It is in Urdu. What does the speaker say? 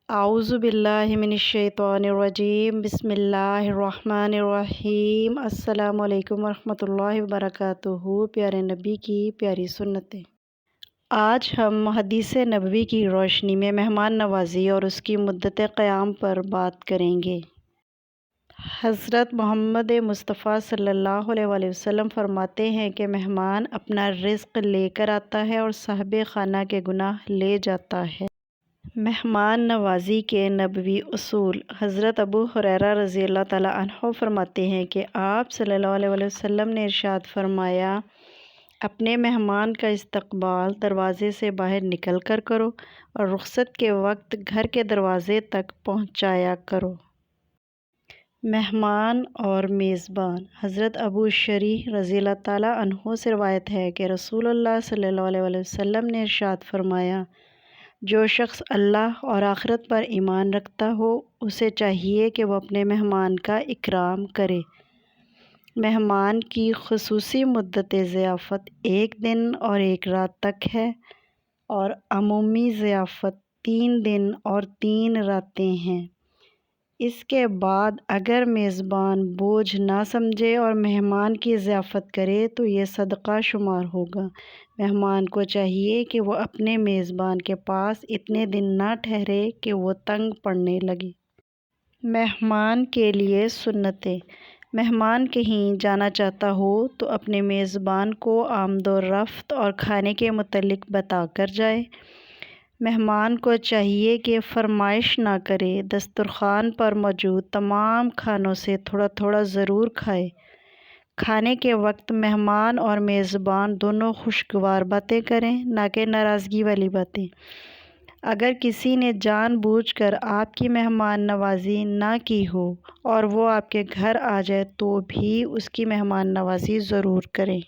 اعوذ باللہ من الشیطان الرجیم بسم اللہ الرحمن الرحیم۔ السلام علیکم ورحمۃ اللہ وبرکاتہ۔ پیارے نبی کی پیاری سنتیں، آج ہم حدیث نبوی کی روشنی میں مہمان نوازی اور اس کی مدت قیام پر بات کریں گے۔ حضرت محمد مصطفیٰ صلی اللہ علیہ وآلہ وسلم فرماتے ہیں کہ مہمان اپنا رزق لے کر آتا ہے اور صاحب خانہ کے گناہ لے جاتا ہے۔ مہمان نوازی کے نبوی اصول۔ حضرت ابو ہریرہ رضی اللہ تعالیٰ عنہ فرماتے ہیں کہ آپ صلی اللہ علیہ وآلہ وسلم نے ارشاد فرمایا، اپنے مہمان کا استقبال دروازے سے باہر نکل کر کرو اور رخصت کے وقت گھر کے دروازے تک پہنچایا کرو۔ مہمان اور میزبان۔ حضرت ابو شریح رضی اللہ تعالیٰ عنہ سے روایت ہے کہ رسول اللہ صلی اللہ علیہ وآلہ وسلم نے ارشاد فرمایا، جو شخص اللہ اور آخرت پر ایمان رکھتا ہو اسے چاہیے کہ وہ اپنے مہمان کا اکرام کرے۔ مہمان کی خصوصی مدت ضیافت 1 دن اور 1 رات تک ہے اور عمومی ضیافت 3 دن اور 3 راتیں ہیں۔ اس کے بعد اگر میزبان بوجھ نہ سمجھے اور مہمان کی ضیافت کرے تو یہ صدقہ شمار ہوگا۔ مہمان کو چاہیے کہ وہ اپنے میزبان کے پاس اتنے دن نہ ٹھہرے کہ وہ تنگ پڑنے لگے۔ مہمان کے لیے سنتیں۔ مہمان کہیں جانا چاہتا ہو تو اپنے میزبان کو آمد و رفت اور کھانے کے متعلق بتا کر جائے۔ مہمان کو چاہیے کہ فرمائش نہ کرے، دسترخوان پر موجود تمام کھانوں سے تھوڑا تھوڑا ضرور کھائے۔ کھانے کے وقت مہمان اور میزبان دونوں خوشگوار باتیں کریں، نہ کہ ناراضگی والی باتیں۔ اگر کسی نے جان بوجھ کر آپ کی مہمان نوازی نہ کی ہو اور وہ آپ کے گھر آ جائے تو بھی اس کی مہمان نوازی ضرور کریں۔